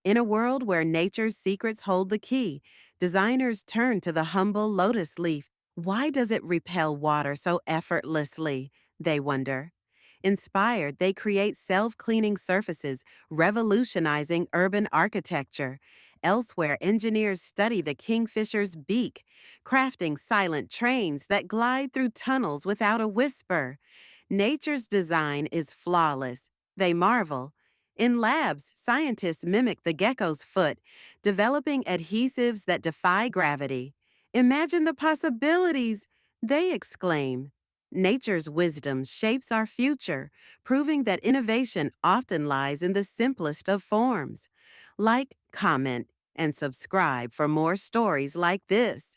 In a world where nature's secrets hold the key, designers turn to the humble lotus leaf. Why does it repel water so effortlessly? They wonder. Inspired, they create self cleaning surfaces, revolutionizing urban architecture. Elsewhere, engineers study the kingfisher's beak, crafting silent trains that glide through tunnels without a whisper. Nature's design is flawless. They marvel. In labs, scientists mimic the gecko's foot, developing adhesives that defy gravity. Imagine the possibilities, they exclaim. Nature's wisdom shapes our future, proving that innovation often lies in the simplest of forms. Like, comment, and subscribe for more stories like this.